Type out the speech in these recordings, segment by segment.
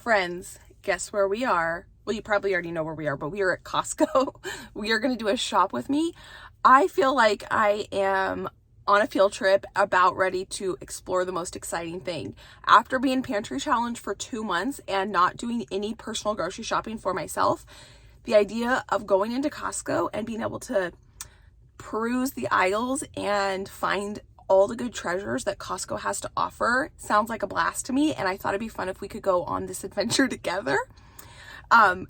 Friends, guess where we are? Well, you probably already know where we are, but we are at Costco. We are going to do a shop with me. I feel like I am on a field trip, about ready to explore the most exciting thing. After being pantry challenged for 2 months and not doing any personal grocery shopping for myself, the idea of going into Costco and being able to peruse the aisles and find all the good treasures that Costco has to offer sounds like a blast to me, and I thought it'd be fun if we could go on this adventure together. I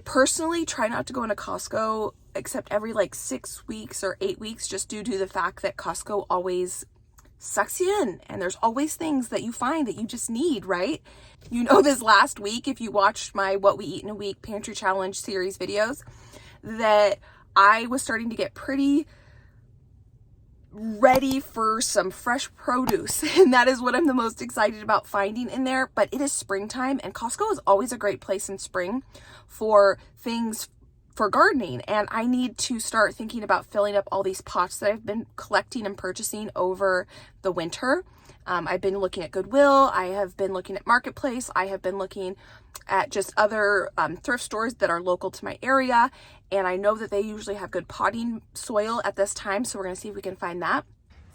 personally try not to go into Costco except every like 6 weeks or 8 weeks, just due to the fact that Costco always sucks you in and there's always things that you find that you just need, right? You know, this last week, if you watched my What We Eat in a Week Pantry Challenge series videos, that I was starting to get pretty ready for some fresh produce, and that is what I'm the most excited about finding in there. But it is springtime, and Costco is always a great place in spring for things for gardening, and I need to start thinking about filling up all these pots that I've been collecting and purchasing over the winter. I've been looking at Goodwill, I have been looking at Marketplace, I have been looking at just other thrift stores that are local to my area, and I know that they usually have good potting soil at this time, so we're going to see if we can find that.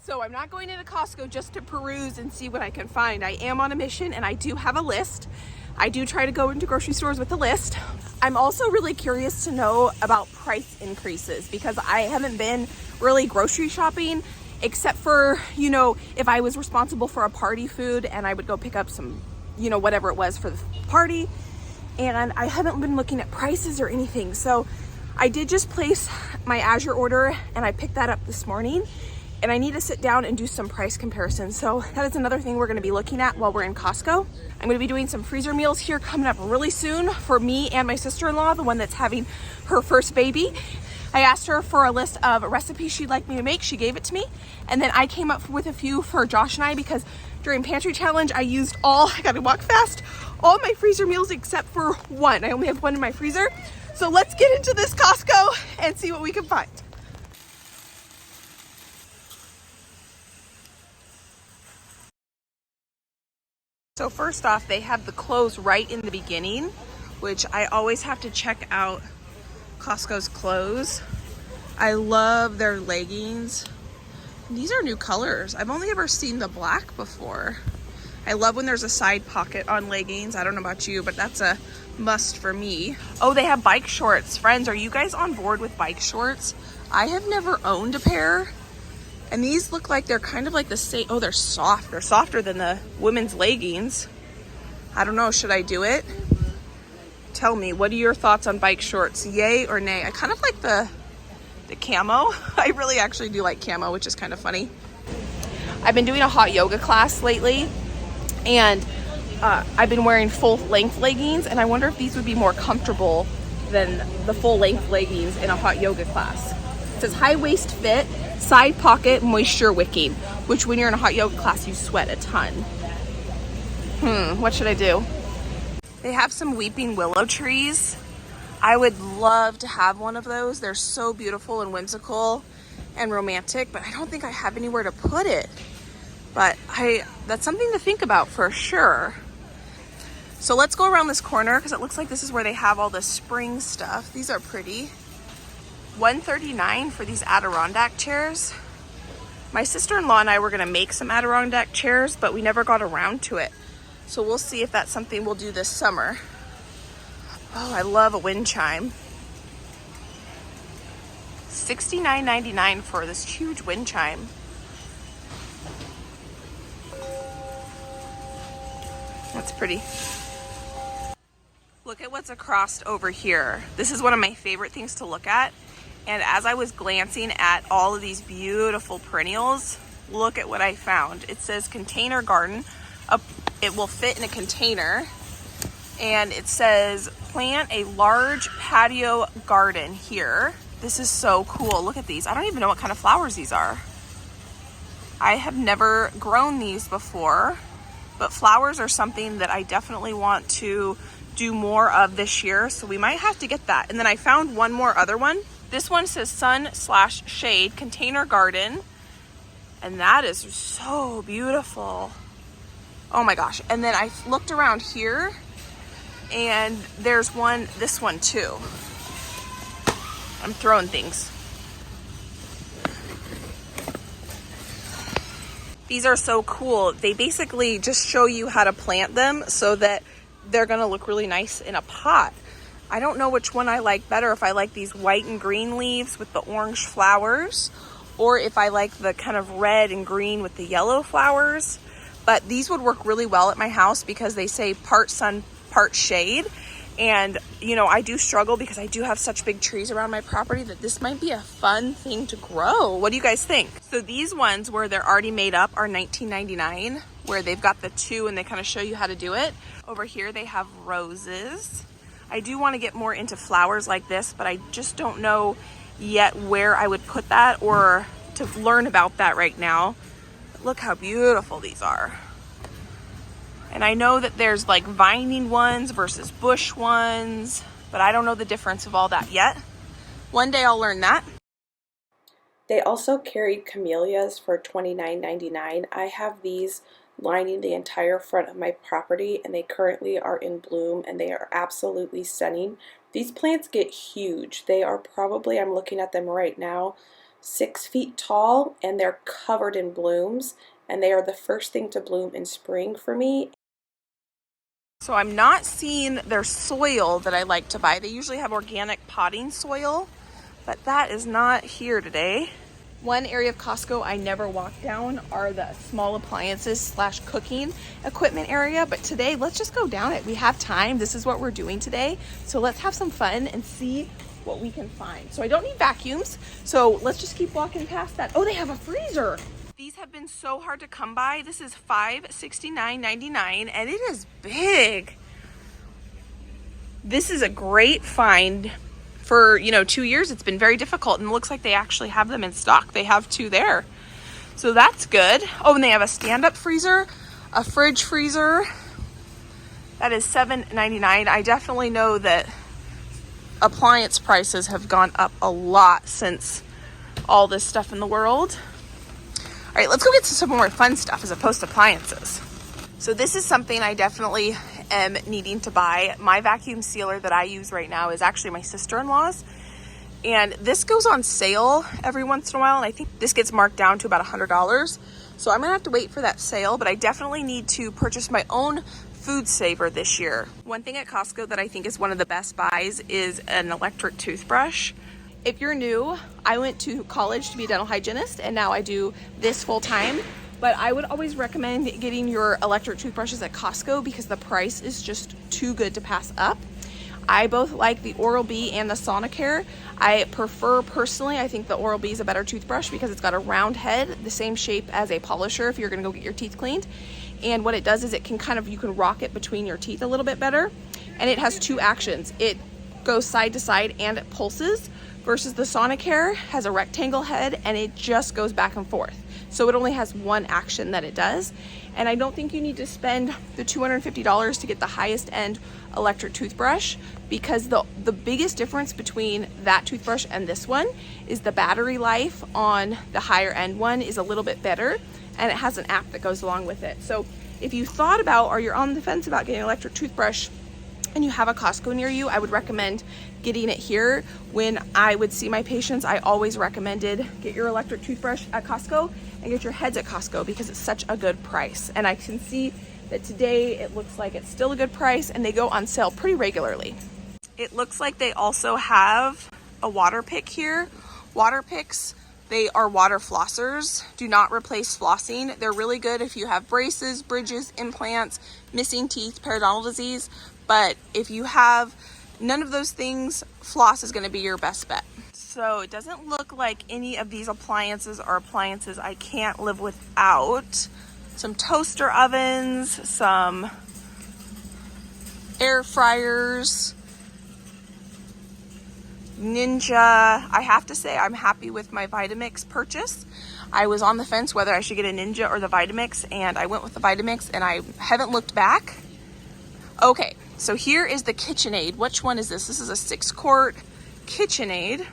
So I'm not going into Costco just to peruse and see what I can find. I am on a mission, and I do have a list. I do try to go into grocery stores with a list. I'm also really curious to know about price increases, because I haven't been really grocery shopping except for, you know, if I was responsible for a party food and I would go pick up some, you know, whatever it was for the party, and I haven't been looking at prices or anything. So I did just place my Azure order, and I picked that up this morning, and I need to sit down and do some price comparisons. So that is another thing we're going to be looking at while we're in Costco. I'm going to be doing some freezer meals here coming up really soon for me and my sister-in-law, the one that's having her first baby. I asked her for a list of recipes she'd like me to make. She gave it to me. And then I came up with a few for Josh and I, because during Pantry Challenge, I used I gotta walk fast, all my freezer meals except for one. I only have one in my freezer. So let's get into this Costco and see what we can find. So first off, they have the clothes right in the beginning, which I always have to check out Costco's clothes. I love their leggings. These are new colors. I've only ever seen the black before. I love when there's a side pocket on leggings. I don't know about you, but that's a must for me. Oh, they have bike shorts. Friends, are you guys on board with bike shorts? I have never owned a pair. And these look like they're kind of like the same. Oh, they're soft. They're softer than the women's leggings. I don't know. Should I do it? Tell me, what are your thoughts on bike shorts? Yay or nay? I kind of like the camo. I really actually do like camo, which is kind of funny. I've been doing a hot yoga class lately, and I've been wearing full length leggings, and I wonder if these would be more comfortable than the full length leggings in a hot yoga class. It says high waist fit, side pocket, moisture wicking, which when you're in a hot yoga class, you sweat a ton. What should I do? They have some weeping willow trees. I would love to have one of those. They're so beautiful and whimsical and romantic, but I don't think I have anywhere to put it. But that's something to think about for sure. So let's go around this corner, because it looks like this is where they have all the spring stuff. These are pretty. $139 for these Adirondack chairs. My sister-in-law and I were gonna make some Adirondack chairs, but we never got around to it. So we'll see if that's something we'll do this summer. Oh, I love a wind chime. $69.99 for this huge wind chime. That's pretty. Look at what's across over here. This is one of my favorite things to look at. And as I was glancing at all of these beautiful perennials, look at what I found. It says container garden. It will fit in a container. And it says plant a large patio garden here. This is so cool. Look at these. I don't even know what kind of flowers these are. I have never grown these before, but flowers are something that I definitely want to do more of this year. So we might have to get that. And then I found one more other one. This one says sun/shade container garden. And that is so beautiful. Oh my gosh. And then I looked around here and there's one, this one too. I'm throwing things. These are so cool. They basically just show you how to plant them so that they're gonna look really nice in a pot. I don't know which one I like better, if I like these white and green leaves with the orange flowers, or if I like the kind of red and green with the yellow flowers. But these would work really well at my house because they say part sun, part shade. And you know, I do struggle because I do have such big trees around my property that this might be a fun thing to grow. What do you guys think? So these ones where they're already made up are $19.99, where they've got the two and they kind of show you how to do it. Over here they have roses. I do want to get more into flowers like this, but I just don't know yet where I would put that or to learn about that right now. Look how beautiful these are. And I know that there's like vining ones versus bush ones, but I don't know the difference of all that yet. One day I'll learn that. They also carried camellias for $29.99. I have these lining the entire front of my property, and they currently are in bloom, and they are absolutely stunning. These plants get huge. They are probably, I'm looking at them right now, 6 feet tall, and they're covered in blooms, and they are the first thing to bloom in spring for me. So I'm not seeing their soil that I like to buy. They usually have organic potting soil, but that is not here today. One area of Costco I never walk down are the small appliances / cooking equipment area, but today let's just go down it. We have time. This is what we're doing today. So let's have some fun and see what we can find. So I don't need vacuums, so let's just keep walking past that. Oh, they have a freezer. These have been so hard to come by. This is $569.99 and it is big. This is a great find. For, you know, 2 years it's been very difficult, and it looks like they actually have them in stock. They have two there. So that's good. Oh, and they have a stand-up freezer, a fridge freezer. That is $7.99. I definitely know that appliance prices have gone up a lot since all this stuff in the world. All right, let's go get to some more fun stuff as opposed to appliances. So this is something I definitely am needing to buy. My vacuum sealer that I use right now is actually my sister-in-law's, and this goes on sale every once in a while, and I think this gets marked down to about $100. So I'm gonna have to wait for that sale, but I definitely need to purchase my own food saver this year. One thing at Costco that I think is one of the best buys is an electric toothbrush. If you're new, I went to college to be a dental hygienist, and now I do this full time. But I would always recommend getting your electric toothbrushes at Costco because the price is just too good to pass up. I both like the Oral-B and the Sonicare. I prefer, personally, I think the Oral-B is a better toothbrush because it's got a round head, the same shape as a polisher if you're gonna go get your teeth cleaned. And what it does is it can kind of, you can rock it between your teeth a little bit better. And it has two actions. It goes side to side and it pulses, versus the Sonicare has a rectangle head and it just goes back and forth. So it only has one action that it does. And I don't think you need to spend the $250 to get the highest end electric toothbrush, because the biggest difference between that toothbrush and this one is the battery life on the higher end one is a little bit better, and it has an app that goes along with it. So if you thought about, or you're on the fence about getting an electric toothbrush and you have a Costco near you, I would recommend getting it here. When I would see my patients, I always recommended get your electric toothbrush at Costco and get your heads at Costco because it's such a good price. And I can see that today it looks like it's still a good price, and they go on sale pretty regularly. It looks like they also have a water pick here. Water picks, they are water flossers. Do not replace flossing. They're really good if you have braces, bridges, implants, missing teeth, periodontal disease. But if you have none of those things, floss is going to be your best bet. So it doesn't look like any of these appliances are appliances I can't live without. Some toaster ovens, some air fryers, Ninja. I have to say I'm happy with my Vitamix purchase. I was on the fence whether I should get a Ninja or the Vitamix, and I went with the Vitamix, and I haven't looked back. Okay, so here is the KitchenAid. Which one is this? This is a 6-quart KitchenAid.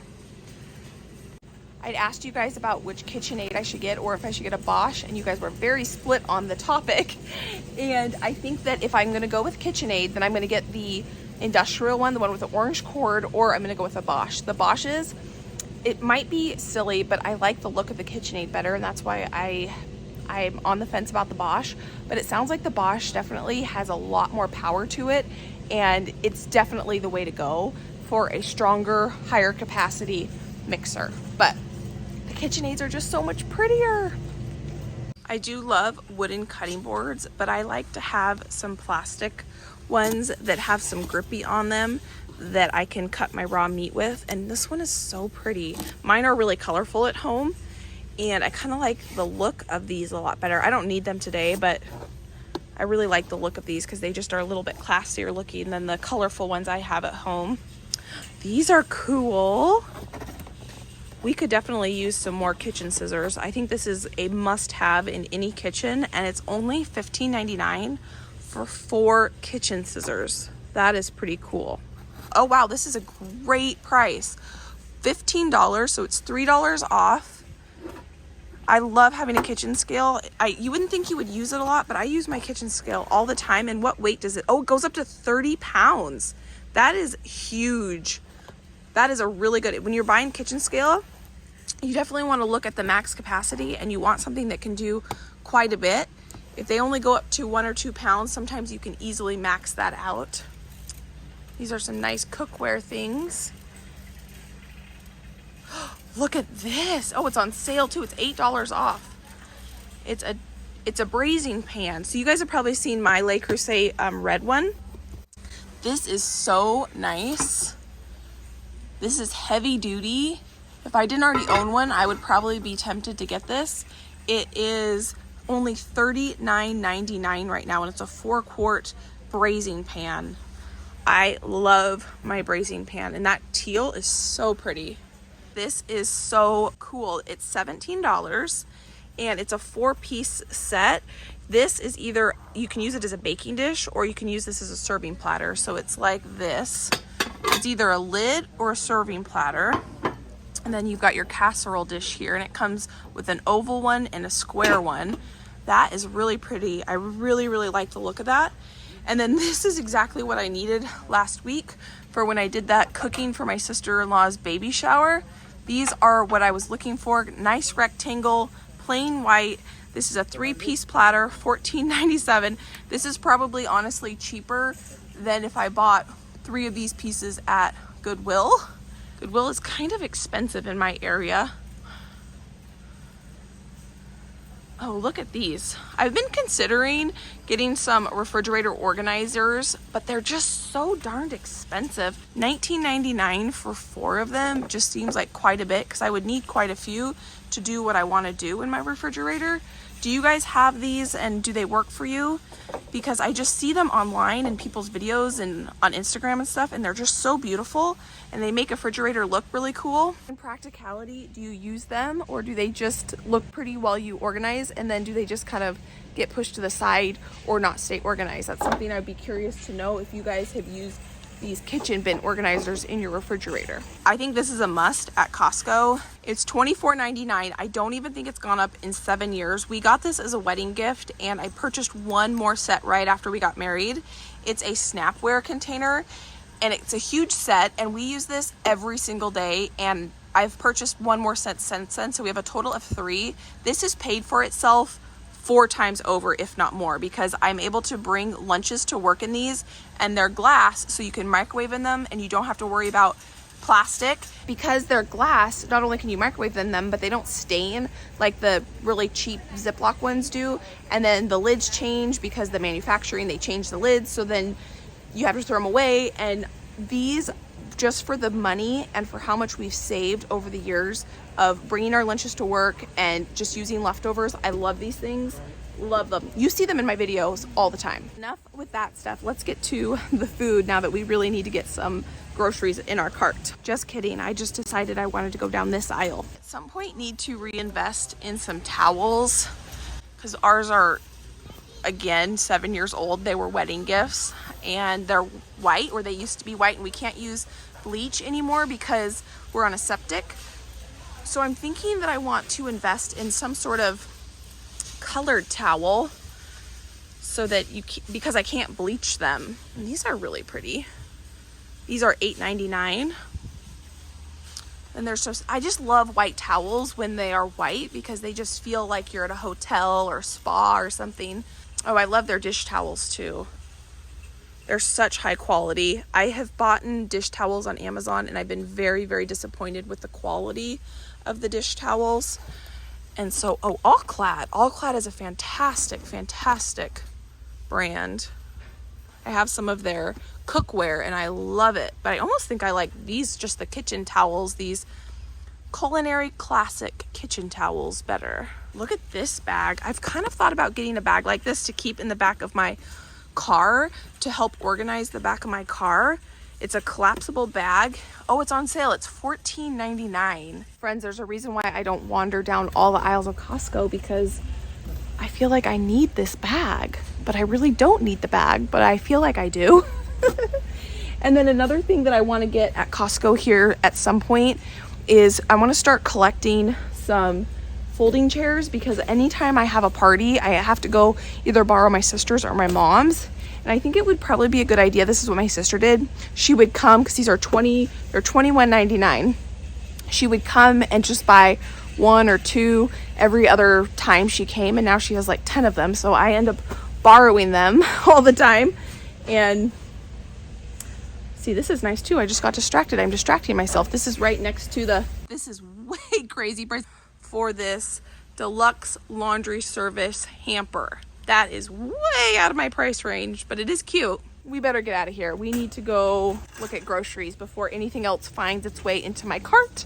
I'd asked you guys about which KitchenAid I should get or if I should get a Bosch, and you guys were very split on the topic. And I think that if I'm going to go with KitchenAid, then I'm going to get the industrial one, the one with the orange cord, or I'm going to go with a Bosch. The Bosch's, it might be silly, but I like the look of the KitchenAid better, and that's why I'm on the fence about the Bosch. But it sounds like the Bosch definitely has a lot more power to it, and it's definitely the way to go for a stronger, higher capacity mixer. But the KitchenAids are just so much prettier. I do love wooden cutting boards, but I like to have some plastic ones that have some grippy on them that I can cut my raw meat with. And this one is so pretty. Mine are really colorful at home, and I kind of like the look of these a lot better. I don't need them today, but I really like the look of these because they just are a little bit classier looking than the colorful ones I have at home. These are cool. We could definitely use some more kitchen scissors. I think this is a must-have in any kitchen, and it's only $15.99 for 4 kitchen scissors. That is pretty cool. Oh wow, this is a great price. $15, so it's $3 off. I love having a kitchen scale. You wouldn't think you would use it a lot, but I use my kitchen scale all the time. And what weight does it? Oh, it goes up to 30 pounds. That is huge. That is a really good, when you're buying kitchen scale, you definitely want to look at the max capacity, and you want something that can do quite a bit. If they only go up to 1 or 2 pounds, sometimes you can easily max that out. These are some nice cookware things. Look at this. Oh, it's on sale too. It's $8 off. It's a braising pan. So you guys have probably seen my Le Creuset red one. This is so nice. This is heavy duty. If I didn't already own one, I would probably be tempted to get this. It is only $39.99 right now, and it's a 4-quart braising pan. I love my braising pan, and that teal is so pretty. This is so cool. It's $17, and it's a 4-piece set. This is either, you can use it as a baking dish, or you can use this as a serving platter. So it's like this. It's either a lid or a serving platter. And then you've got your casserole dish here, and it comes with an oval one and a square one. That is really pretty. I really, really like the look of that. And then this is exactly what I needed last week for when I did that cooking for my sister-in-law's baby shower. These are what I was looking for. Nice rectangle, plain white. This is a 3-piece platter, $14.97. This is probably honestly cheaper than if I bought 3 of these pieces at Goodwill. Goodwill is kind of expensive in my area. Oh, look at these. I've been considering getting some refrigerator organizers, but they're just so darned expensive. $19.99 for 4 of them just seems like quite a bit, because I would need quite a few to do what I want to do in my refrigerator. Do you guys have these, and do they work for you? Because I just see them online in people's videos and on Instagram and stuff, and they're just so beautiful, and they make a refrigerator look really cool. In practicality, do you use them, or do they just look pretty while you organize, and then do they just kind of get pushed to the side or not stay organized? That's something I'd be curious to know if you guys have used these kitchen bin organizers in your refrigerator. I think this is a must at Costco. It's $24.99. I don't even think it's gone up in 7 years. We got this as a wedding gift, and I purchased one more set right after we got married. It's a Snapware container, and it's a huge set, and we use this every single day, and I've purchased one more set since then, so we have a total of 3. This has paid for itself 4 times over, if not more, because I'm able to bring lunches to work in these, and they're glass, so you can microwave in them and you don't have to worry about plastic. Because they're glass, not only can you microwave in them, but they don't stain like the really cheap Ziploc ones do. And then the lids change because the manufacturing, they change the lids, so then you have to throw them away. And these, just for the money and for how much we've saved over the years of bringing our lunches to work and just using leftovers, I love these things. Love them. You see them in my videos all the time. Enough with that stuff. Let's get to the food now that we really need to get some groceries in our cart. Just kidding. I just decided I wanted to go down this aisle. At some point, need to reinvest in some towels, because ours are, again, 7 years old. They were wedding gifts, and they're white, or they used to be white, and we can't use bleach anymore because we're on a septic. So I'm thinking that I want to invest in some sort of colored towel so that because I can't bleach them. And these are really pretty. These are $8.99. And they're so, I just love white towels when they are white because they just feel like you're at a hotel or spa or something. Oh, I love their dish towels too. They're such high quality. I have bought dish towels on Amazon and I've been very, very disappointed with the quality of the dish towels. And so, oh, All-Clad is a fantastic, fantastic brand. I have some of their cookware and I love it, but I almost think I like these, just the kitchen towels, these culinary classic kitchen towels better. Look at this bag. I've kind of thought about getting a bag like this to keep in the back of my car to help organize the back of my car. It's a collapsible bag. Oh, it's on sale. It's $14.99. Friends, there's a reason why I don't wander down all the aisles of Costco, because I feel like I need this bag, but I really don't need the bag, but I feel like I do. And then another thing that I want to get at Costco here at some point is I want to start collecting some folding chairs, because anytime I have a party, I have to go either borrow my sister's or my mom's. And I think it would probably be a good idea. This is what my sister did. She would come, because these are they're $21.99. She would come and just buy one or two every other time she came, and now she has like 10 of them. So I end up borrowing them all the time. And see, this is nice too. I just got distracted. I'm distracting myself. This is right next to this is way crazy price for this deluxe laundry service hamper. That is way out of my price range, but it is cute. We better get out of here. We need to go look at groceries before anything else finds its way into my cart.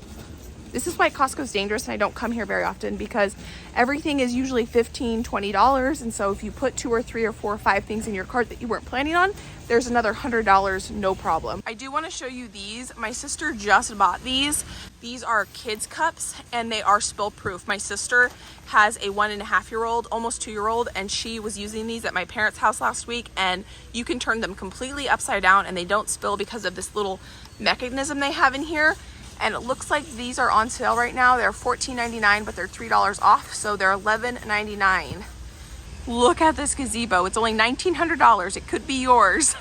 This is why Costco's dangerous and I don't come here very often, because everything is usually $15, $20. And so if you put 2 or 3 or 4 or 5 things in your cart that you weren't planning on, there's another $100, no problem. I do want to show you these. My sister just bought these. These are kids cups and they are spill proof. My sister has a 1.5-year-old, almost 2-year-old, and she was using these at my parents' house last week, and you can turn them completely upside down and they don't spill because of this little mechanism they have in here. And it looks like these are on sale right now. They're $14.99, but they're $3 off, so they're $11.99. Look at this gazebo. It's only $1,900. It could be yours.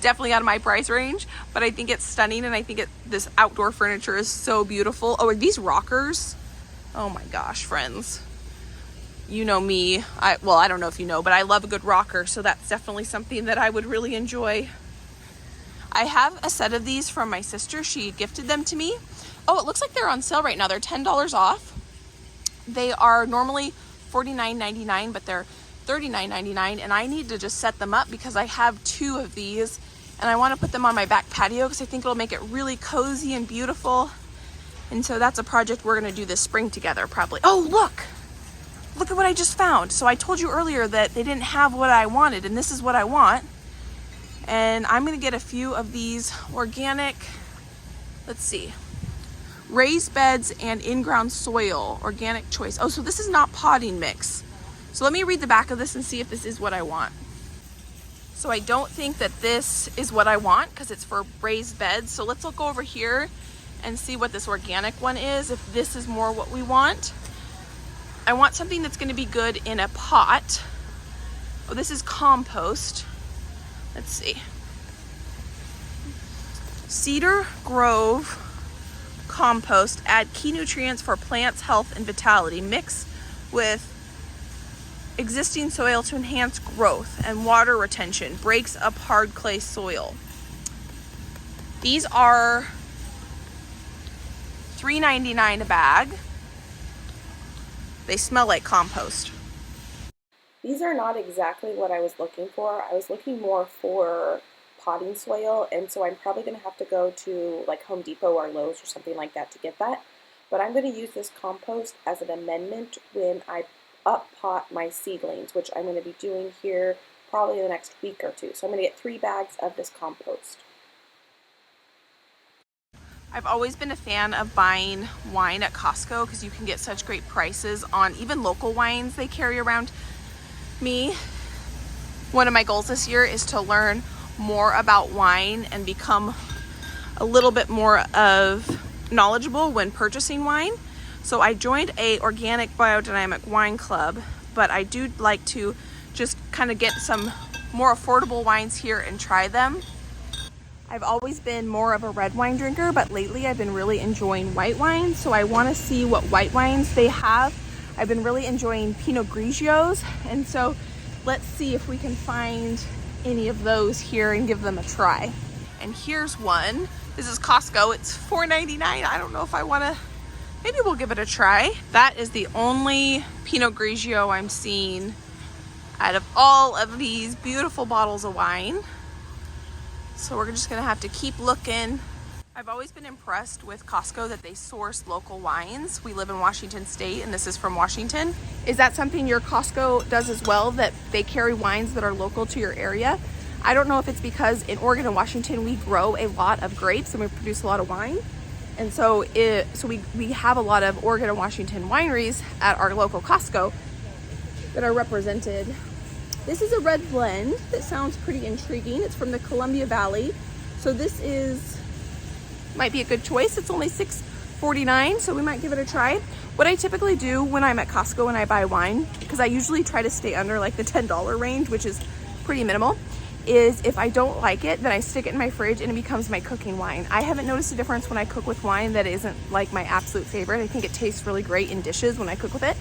Definitely out of my price range, but I think it's stunning, and I think this outdoor furniture is so beautiful. Oh, are these rockers? Oh my gosh, friends. You know me. Well, I don't know if you know, but I love a good rocker, so that's definitely something that I would really enjoy. I have a set of these from my sister. She gifted them to me. Oh, it looks like they're on sale right now. They're $10 off. They are normally $49.99, but they're $39.99, and I need to just set them up because I have 2 of these and I want to put them on my back patio because I think it'll make it really cozy and beautiful. And so that's a project we're going to do this spring together probably. Oh, look at what I just found. So I told you earlier that they didn't have what I wanted, and this is what I want. And I'm going to get a few of these organic, let's see, raised beds and in-ground soil, organic choice. Oh, so this is not potting mix. So let me read the back of this and see if this is what I want. So I don't think that this is what I want because it's for raised beds. So let's look over here and see what this organic one is, if this is more what we want. I want something that's going to be good in a pot. Oh, this is compost. Let's see. Cedar Grove compost. Add key nutrients for plants' health and vitality. Mix with existing soil to enhance growth and water retention. Breaks up hard clay soil. These are $3.99 a bag. They smell like compost. These are not exactly what I was looking for. I was looking more for potting soil, and so I'm probably going to have to go to like Home Depot or Lowe's or something like that to get that. But I'm going to use this compost as an amendment when I up pot my seedlings, which I'm going to be doing here probably in the next week or 2. So I'm going to get 3 bags of this compost. I've always been a fan of buying wine at Costco because you can get such great prices on even local wines they carry around. One of my goals this year is to learn more about wine and become a little bit more of knowledgeable when purchasing wine. So I joined a organic biodynamic wine club, but I do like to just kind of get some more affordable wines here and try them. I've always been more of a red wine drinker, but lately I've been really enjoying white wines. So I want to see what white wines they have. I've been really enjoying Pinot Grigios, and so let's see if we can find any of those here and give them a try. And here's one. This is Costco. It's $4.99. I don't know if I want to, maybe we'll give it a try. That is the only Pinot Grigio I'm seeing out of all of these beautiful bottles of wine. So we're just gonna have to keep looking. I've always been impressed with Costco that they source local wines. We live in Washington State, and this is from Washington. Is that something your Costco does as well, that they carry wines that are local to your area? I don't know if it's because in Oregon and Washington we grow a lot of grapes and we produce a lot of wine. And so we have a lot of Oregon and Washington wineries at our local Costco that are represented. This is a red blend that sounds pretty intriguing. It's from the Columbia Valley. So this might be a good choice. It's only $6.49, so we might give it a try. What I typically do when I'm at Costco and I buy wine, because I usually try to stay under like the $10 range, which is pretty minimal, is if I don't like it, then I stick it in my fridge and it becomes my cooking wine. I haven't noticed a difference when I cook with wine that isn't like my absolute favorite. I think it tastes really great in dishes when I cook with it,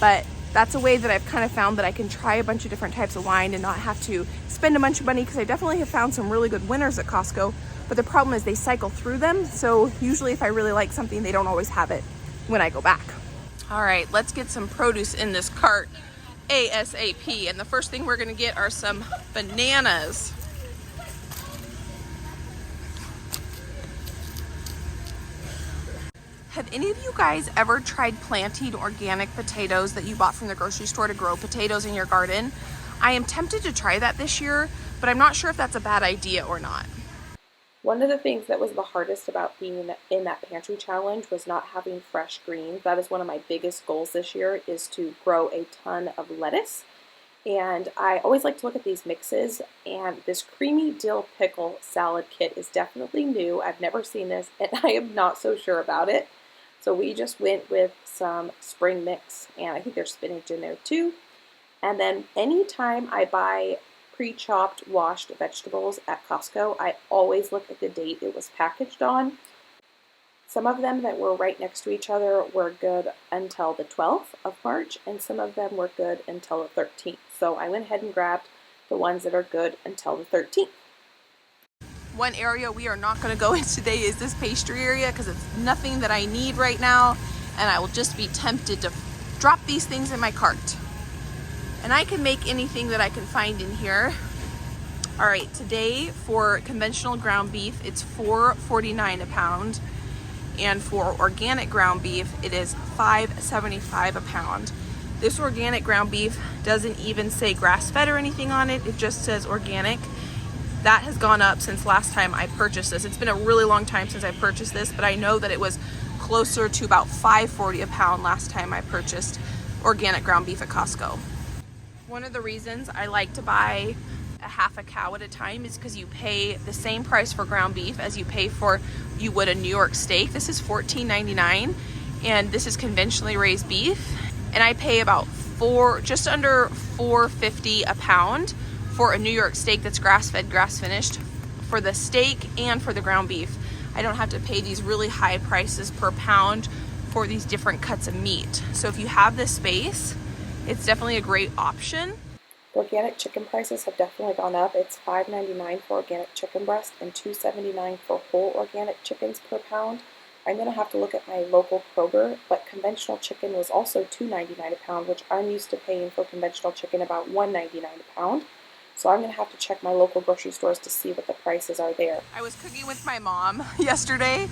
but that's a way that I've kind of found that I can try a bunch of different types of wine and not have to spend a bunch of money, because I definitely have found some really good winners at Costco, but the problem is they cycle through them. So usually if I really like something, they don't always have it when I go back. All right, let's get some produce in this cart ASAP. And the first thing we're gonna get are some bananas. Have any of you guys ever tried planting organic potatoes that you bought from the grocery store to grow potatoes in your garden? I am tempted to try that this year, but I'm not sure if that's a bad idea or not. One of the things that was the hardest about being in that pantry challenge was not having fresh greens. That is one of my biggest goals this year, is to grow a ton of lettuce. And I always like to look at these mixes, and this creamy dill pickle salad kit is definitely new. I've never seen this, and I am not so sure about it. So we just went with some spring mix, and I think there's spinach in there too. And then anytime I buy pre-chopped, washed vegetables at Costco, I always look at the date it was packaged on. Some of them that were right next to each other were good until the 12th of March, and some of them were good until the 13th. So I went ahead and grabbed the ones that are good until the 13th. One area we are not going to go in today is this pastry area, because it's nothing that I need right now, and I will just be tempted to drop these things in my cart. And I can make anything that I can find in here. All right, today for conventional ground beef, it's $4.49 a pound. And for organic ground beef, it is $5.75 a pound. This organic ground beef doesn't even say grass-fed or anything on it. It just says organic. That has gone up since last time I purchased this. It's been a really long time since I purchased this, but I know that it was closer to about $5.40 a pound last time I purchased organic ground beef at Costco. One of the reasons I like to buy a half a cow at a time is because you pay the same price for ground beef as you would a New York steak. This is $14.99, and this is conventionally raised beef, and I pay about just under $4.50 a pound for a New York steak that's grass-fed, grass-finished, for the steak and for the ground beef. I don't have to pay these really high prices per pound for these different cuts of meat. So if you have this space, it's definitely a great option. Organic chicken prices have definitely gone up. It's $5.99 for organic chicken breast and $2.79 for whole organic chickens per pound. I'm going to have to look at my local Kroger, but conventional chicken was also $2.99 a pound, which I'm used to paying for conventional chicken about $1.99 a pound. So I'm going to have to check my local grocery stores to see what the prices are there. I was cooking with my mom yesterday,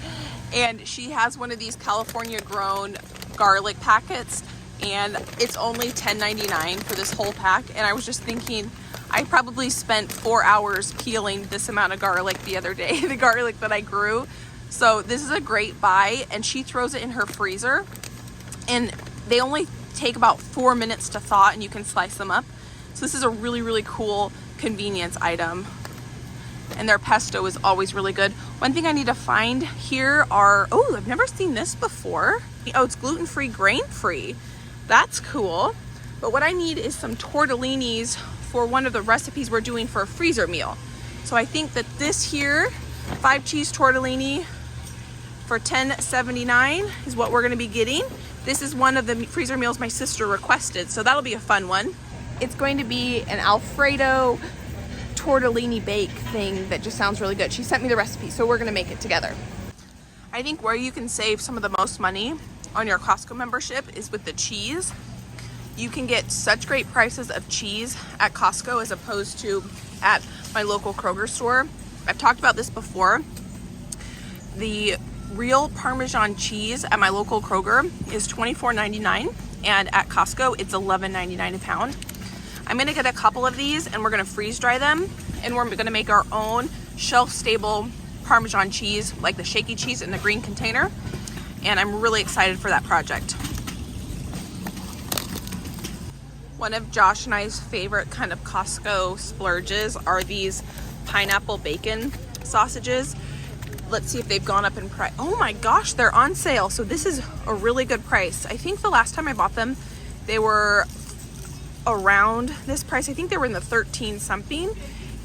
and she has one of these California grown garlic packets, and it's only $10.99 for this whole pack. And I was just thinking, I probably spent 4 hours peeling this amount of garlic the other day, the garlic that I grew. So this is a great buy, and she throws it in her freezer, and they only take about 4 minutes to thaw, and you can slice them up. So this is a really, really cool convenience item. and their pesto is always really good. One thing I need to find here are, oh, I've never seen this before. Oh, it's gluten-free, grain-free. That's cool. But what I need is some tortellinis for one of the recipes we're doing for a freezer meal. So I think that this here, 5 cheese tortellini for $10.79 is what we're gonna be getting. This is one of the freezer meals my sister requested, so that'll be a fun one. It's going to be an Alfredo tortellini bake thing that just sounds really good. She sent me the recipe, so we're gonna make it together. I think where you can save some of the most money on your Costco membership is with the cheese. You can get such great prices of cheese at Costco as opposed to at my local Kroger store. I've talked about this before. The real Parmesan cheese at my local Kroger is $24.99, and at Costco it's $11.99 a pound. I'm gonna get a couple of these and we're gonna freeze dry them, and we're gonna make our own shelf-stable Parmesan cheese, like the shaky cheese in the green container, and I'm really excited for that project. One of Josh and I's favorite kind of Costco splurges are these pineapple bacon sausages. Let's see if they've gone up in price. Oh my gosh, they're on sale. So this is a really good price. I think the last time I bought them, they were around this price. I think they were in the 13 something,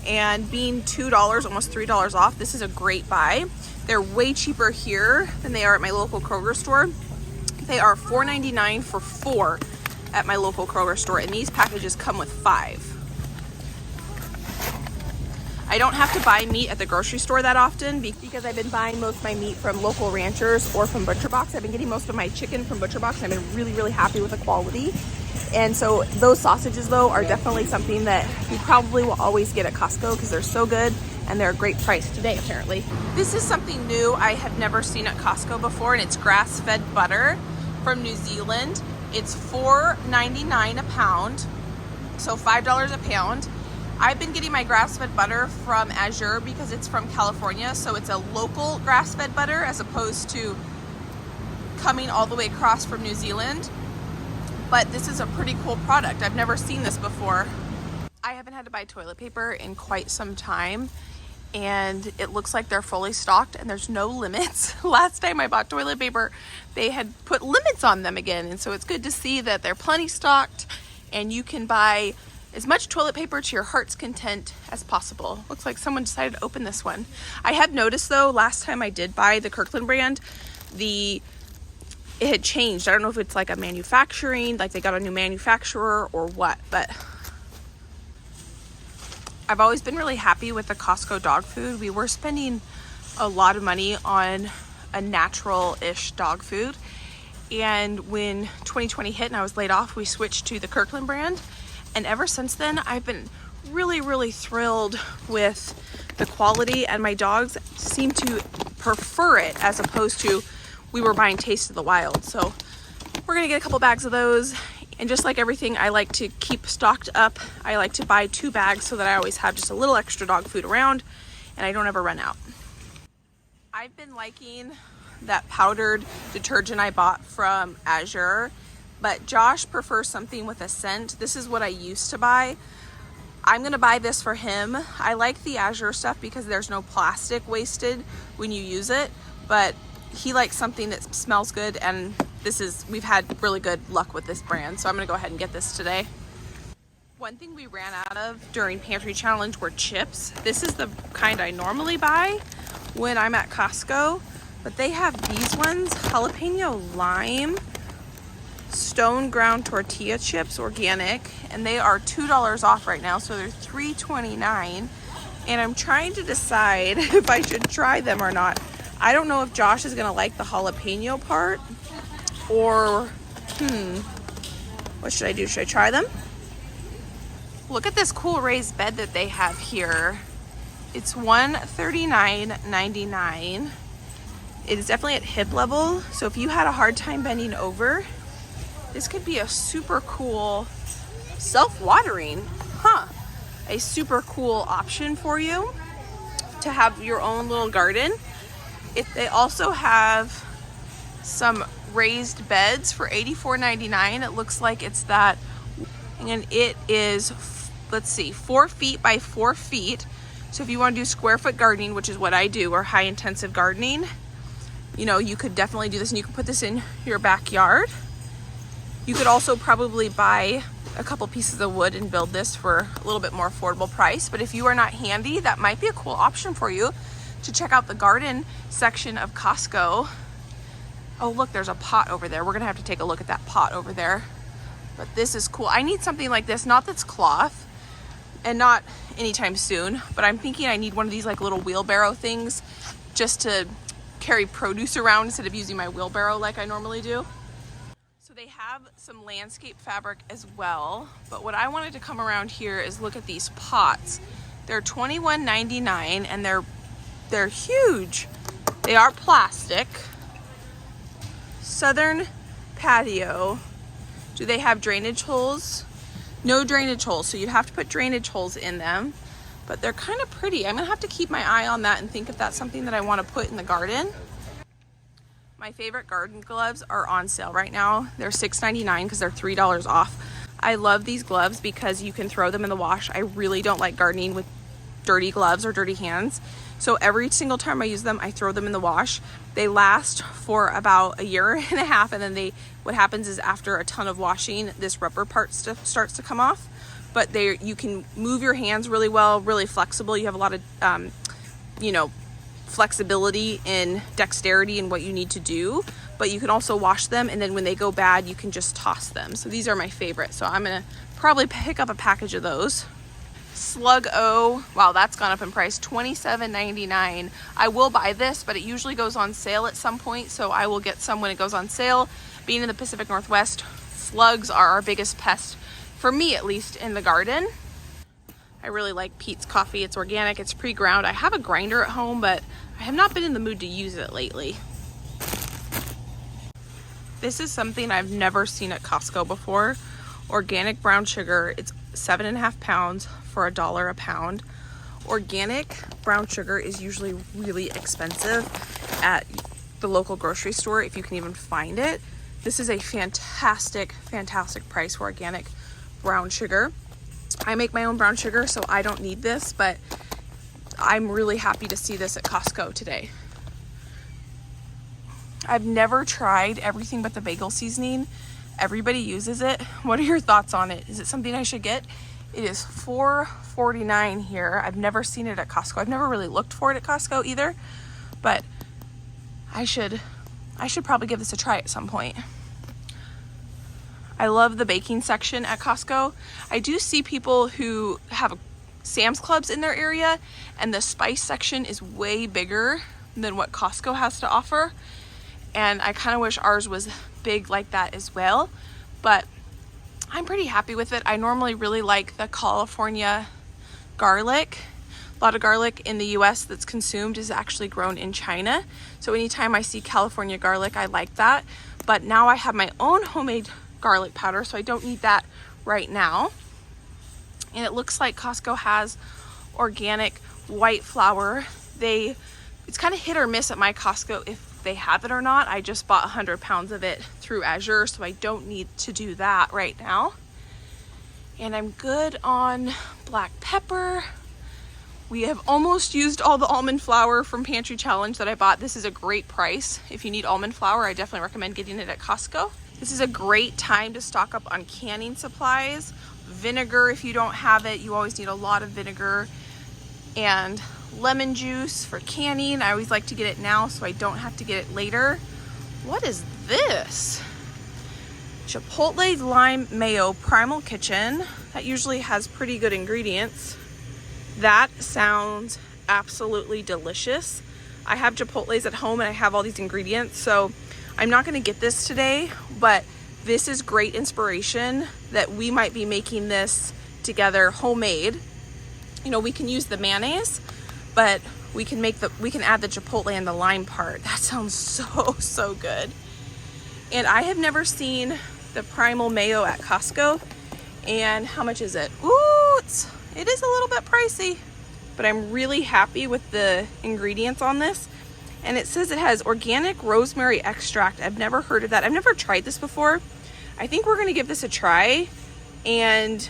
and being $2, almost $3 off, this is a great buy. They're way cheaper here than they are at my local Kroger store. They are $4.99 for 4 at my local Kroger store, and these packages come with 5. I don't have to buy meat at the grocery store that often because I've been buying most of my meat from local ranchers or from Butcher Box. I've been getting most of my chicken from Butcher Box, and I've been really, really happy with the quality. And so those sausages, though, are definitely something that you probably will always get at Costco because they're so good and they're a great price today, apparently. This is something new I have never seen at Costco before, and it's grass-fed butter from New Zealand. It's $4.99 a pound, so $5 a pound. I've been getting my grass-fed butter from Azure because it's from California, so it's a local grass-fed butter as opposed to coming all the way across from New Zealand. But this is a pretty cool product. I've never seen this before. I haven't had to buy toilet paper in quite some time, and it looks like they're fully stocked and there's no limits. Last time I bought toilet paper, they had put limits on them again, and so it's good to see that they're plenty stocked and you can buy as much toilet paper to your heart's content as possible. Looks like someone decided to open this one. I have noticed though, last time I did buy the Kirkland brand, it had changed. I don't know if it's like a manufacturing, like they got a new manufacturer or what, but I've always been really happy with the Costco dog food. We were spending a lot of money on a natural-ish dog food, and when 2020 hit and I was laid off, we switched to the Kirkland brand, and ever since then I've been really, really thrilled with the quality, and my dogs seem to prefer it as opposed to we were buying Taste of the Wild. So we're gonna get a couple bags of those. And just like everything I like to keep stocked up, I like to buy 2 bags so that I always have just a little extra dog food around and I don't ever run out. I've been liking that powdered detergent I bought from Azure, but Josh prefers something with a scent. This is what I used to buy. I'm gonna buy this for him. I like the Azure stuff because there's no plastic wasted when you use it, but he likes something that smells good, and we've had really good luck with this brand, so I'm gonna go ahead and get this today. One thing we ran out of during Pantry Challenge were chips. This is the kind I normally buy when I'm at Costco, but they have these ones, jalapeno lime stone ground tortilla chips, organic, and they are $2 off right now, so they're $3.29, and I'm trying to decide if I should try them or not. I don't know if Josh is gonna like the jalapeno part, or what should I do? Should I try them? Look at this cool raised bed that they have here. It's $139.99. It is definitely at hip level, so if you had a hard time bending over, this could be a super cool self-watering, a super cool option for you to have your own little garden. They also have some raised beds for $84.99. It looks like it's that, and it is, let's see, 4 feet by 4 feet, So if you want to do square foot gardening, which is what I do, or high intensive gardening, you know, you could definitely do this, and you can put this in your backyard. You could also probably buy a couple pieces of wood and build this for a little bit more affordable price. But if you are not handy, that might be a cool option for you to check out the garden section of Costco. Oh, look, there's a pot over there. We're gonna have to take a look at that pot over there. But this is cool. I need something like this, not that's cloth and not anytime soon, but I'm thinking I need one of these like little wheelbarrow things just to carry produce around instead of using my wheelbarrow like I normally do. So they have some landscape fabric as well, but what I wanted to come around here is look at these pots. They're $21.99 and they're huge. They are plastic. Southern patio. Do they have drainage holes? No drainage holes, so you'd have to put drainage holes in them, but they're kind of pretty. I'm gonna have to keep my eye on that and think if that's something that I want to put in the garden. My favorite garden gloves are on sale right now. They're $6.99 because they're $3 off. I love these gloves because you can throw them in the wash. I really don't like gardening with dirty gloves or dirty hands. So every single time I use them, I throw them in the wash. They last for about a year and a half, and then what happens is after a ton of washing, this rubber part starts to come off. But you can move your hands really well, really flexible. You have a lot of, you know, flexibility and dexterity in what you need to do. But you can also wash them, and then when they go bad, you can just toss them. So these are my favorite. So I'm gonna probably pick up a package of those. Slug O, wow, that's gone up in price, $27.99. I will buy this, but it usually goes on sale at some point, so I will get some when it goes on sale. Being in the Pacific Northwest, slugs are our biggest pest, for me at least, in the garden. I really like Pete's coffee. It's organic, it's pre-ground. I have a grinder at home, but I have not been in the mood to use it lately. This is something I've never seen at Costco before. Organic brown sugar. It's 7.5 pounds for $1 a pound. Organic brown sugar is usually really expensive at the local grocery store if you can even find it. This is a fantastic price for organic brown sugar. I make my own brown sugar, so I don't need this, but I'm really happy to see this at Costco today. I've never tried everything but the bagel seasoning. Everybody uses it. What are your thoughts on it? Is it something I should get? It is $4.49 here. I've never seen it at Costco. I've never really looked for it at Costco either, but I should probably give this a try at some point. I love the baking section at Costco. I do see people who have Sam's Clubs in their area, and the spice section is way bigger than what Costco has to offer. And I kind of wish ours was big like that as well, but I'm pretty happy with it. I normally really like the California garlic. A lot of garlic in the US that's consumed is actually grown in China. So anytime I see California garlic, I like that. But now I have my own homemade garlic powder, so I don't need that right now. And it looks like Costco has organic white flour. It's kind of hit or miss at my Costco if they have it or not. I just bought 100 pounds of it through Azure, so I don't need to do that right now. And I'm good on black pepper. We have almost used all the almond flour from Pantry Challenge that I bought. This is a great price. If you need almond flour, I definitely recommend getting it at Costco. This is a great time to stock up on canning supplies. Vinegar, if you don't have it, you always need a lot of vinegar. And lemon juice for canning. I always like to get it now so I don't have to get it later. What is this? Chipotle lime mayo Primal Kitchen. That usually has pretty good ingredients. That sounds absolutely delicious. I have Chipotles at home and I have all these ingredients, so I'm not gonna get this today, but this is great inspiration that we might be making this together homemade. You know, we can use the mayonnaise, but we can add the Chipotle and the lime part. That sounds so good. And I have never seen the Primal Mayo at Costco. And how much is it? Ooh, it is a little bit pricey, but I'm really happy with the ingredients on this. And it says it has organic rosemary extract. I've never heard of that. I've never tried this before. I think we're gonna give this a try and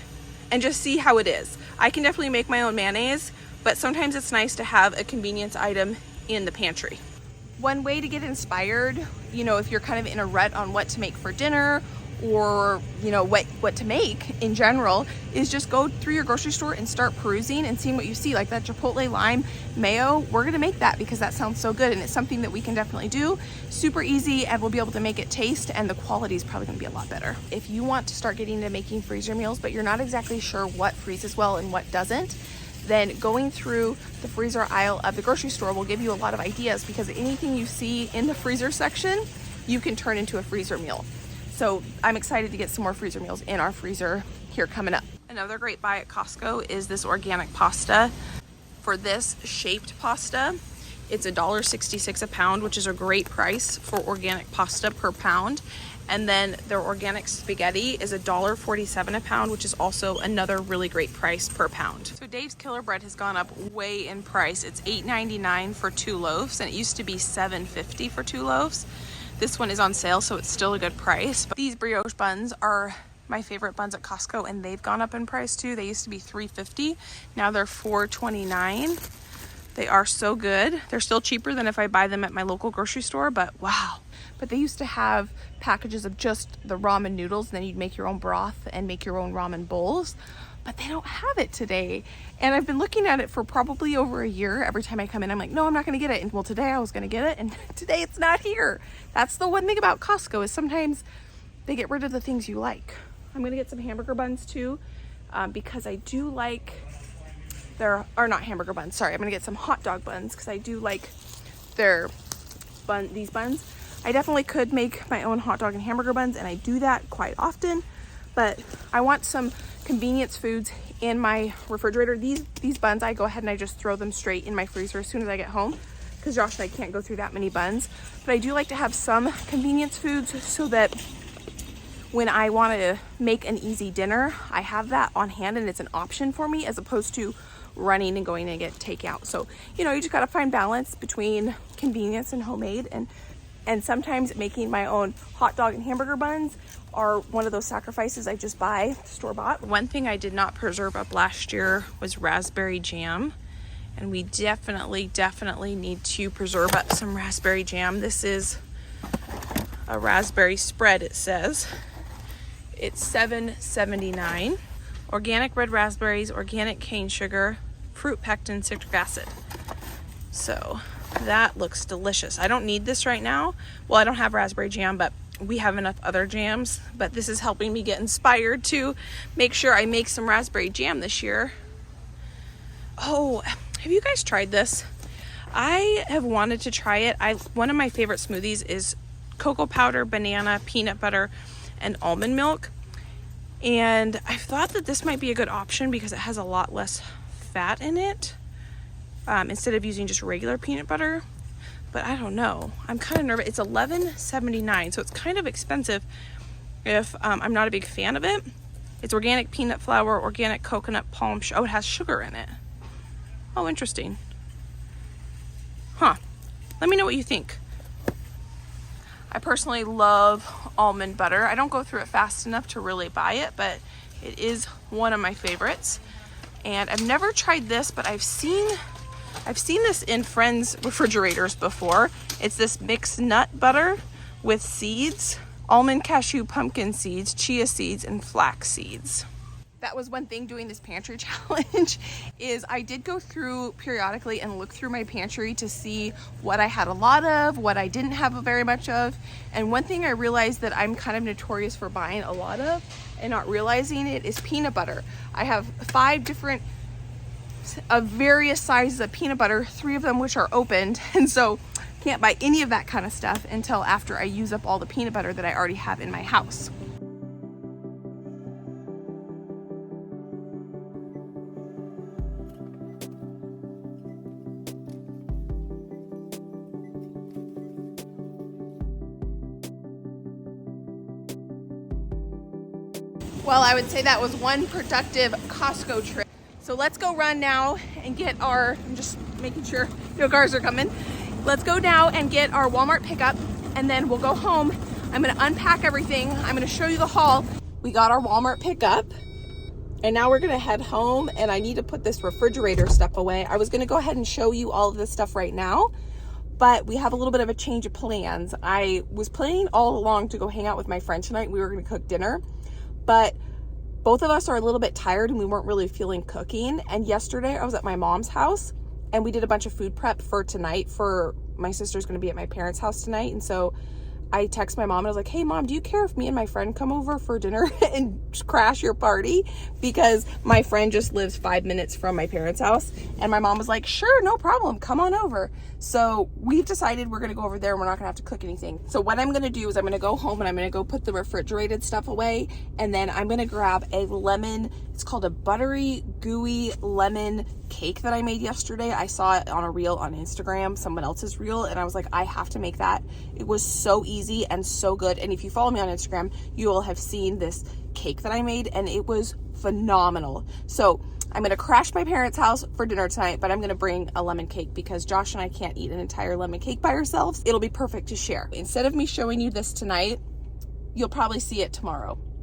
just see how it is. I can definitely make my own mayonnaise, but sometimes it's nice to have a convenience item in the pantry. One way to get inspired, you know, if you're kind of in a rut on what to make for dinner, or you know what to make in general, is just go through your grocery store and start perusing and seeing what you see. Like that Chipotle lime mayo, we're gonna make that because that sounds so good, and it's something that we can definitely do. Super easy, and we'll be able to make it taste, and the quality is probably gonna be a lot better. If you want to start getting into making freezer meals but you're not exactly sure what freezes well and what doesn't, then going through the freezer aisle of the grocery store will give you a lot of ideas, because anything you see in the freezer section you can turn into a freezer meal. So I'm excited to get some more freezer meals in our freezer here coming up. Another great buy at Costco is this organic pasta. For this shaped pasta, it's $1.66 a pound, which is a great price for organic pasta per pound. And then their organic spaghetti is $1.47 a pound, which is also another really great price per pound. So Dave's Killer Bread has gone up way in price. It's $8.99 for 2 loaves, and it used to be $7.50 for 2 loaves. This one is on sale, so it's still a good price. But these brioche buns are my favorite buns at Costco, and they've gone up in price too. They used to be $3.50. Now they're $4.29. They are so good. They're still cheaper than if I buy them at my local grocery store, but wow. But they used to have packages of just the ramen noodles, and then you'd make your own broth and make your own ramen bowls. But they don't have it today. And I've been looking at it for probably over a year. Every time I come in, I'm like, no, I'm not gonna get it. And well, today I was gonna get it, and today it's not here. That's the one thing about Costco, is sometimes they get rid of the things you like. I'm gonna get some hamburger buns too, because I do like not hamburger buns, sorry. I'm gonna get some hot dog buns because I do like these buns. I definitely could make my own hot dog and hamburger buns, and I do that quite often, but I want some convenience foods in my refrigerator. These buns, I go ahead and I just throw them straight in my freezer as soon as I get home, because Josh and I can't go through that many buns. But I do like to have some convenience foods so that when I want to make an easy dinner, I have that on hand and it's an option for me, as opposed to running and going to get takeout. So, you know, you just got to find balance between convenience and homemade, and sometimes making my own hot dog and hamburger buns are one of those sacrifices I just buy store-bought. One thing I did not preserve up last year was raspberry jam, and we definitely need to preserve up some raspberry jam. This is a raspberry spread, it says. It's $7.79. Organic red raspberries, organic cane sugar, fruit pectin, citric acid. So that looks delicious. I don't need this right now. Well, I don't have raspberry jam, but we have enough other jams. But this is helping me get inspired to make sure I make some raspberry jam this year. Oh, have you guys tried this? I have wanted to try it. One of my favorite smoothies is cocoa powder, banana, peanut butter, and almond milk. And I thought that this might be a good option because it has a lot less fat in it, instead of using just regular peanut butter. But I don't know. I'm kind of nervous. It's $11.79, so it's kind of expensive if I'm not a big fan of it. It's organic peanut flour, organic coconut, palm sugar. Oh, it has sugar in it. Oh, interesting. Huh. Let me know what you think. I personally love almond butter. I don't go through it fast enough to really buy it, but it is one of my favorites. And I've never tried this, but I've seen this in friends' refrigerators before. It's this mixed nut butter with seeds, almond, cashew, pumpkin seeds, chia seeds, and flax seeds. That was one thing doing this pantry challenge, is I did go through periodically and look through my pantry to see what I had a lot of, what I didn't have very much of. And one thing I realized that I'm kind of notorious for buying a lot of and not realizing it is peanut butter. I have 5 different of various sizes of peanut butter, 3 of them which are opened, and so can't buy any of that kind of stuff until after I use up all the peanut butter that I already have in my house. Well, I would say that was one productive Costco trip. So let's go run now and get our, I'm just making sure no cars are coming. Let's go now and get our Walmart pickup, and then we'll go home. I'm gonna unpack everything. I'm gonna show you the haul. We got our Walmart pickup. And now we're gonna head home, and I need to put this refrigerator stuff away. I was gonna go ahead and show you all of this stuff right now, but we have a little bit of a change of plans. I was planning all along to go hang out with my friend tonight. We were gonna cook dinner, but both of us are a little bit tired and we weren't really feeling cooking. And yesterday I was at my mom's house and we did a bunch of food prep for tonight. For my sister's gonna be at my parents' house tonight, and so I text my mom and I was like, hey mom, do you care if me and my friend come over for dinner and crash your party? Because my friend just lives 5 minutes from my parents' house. And my mom was like, sure, no problem, come on over. So we've decided we're gonna go over there and we're not gonna have to cook anything. So what I'm gonna do is I'm gonna go home and I'm gonna go put the refrigerated stuff away, and then I'm gonna grab a lemon, it's called a buttery, gooey lemon cake that I made yesterday. I saw it on a reel on Instagram, someone else's reel, and I was like, I have to make that. It was so easy and so good. And if you follow me on Instagram, you will have seen this cake that I made, and it was phenomenal. So I'm gonna crash my parents' house for dinner tonight, but I'm gonna bring a lemon cake because Josh and I can't eat an entire lemon cake by ourselves. It'll be perfect to share. Instead of me showing you this tonight, you'll probably see it tomorrow.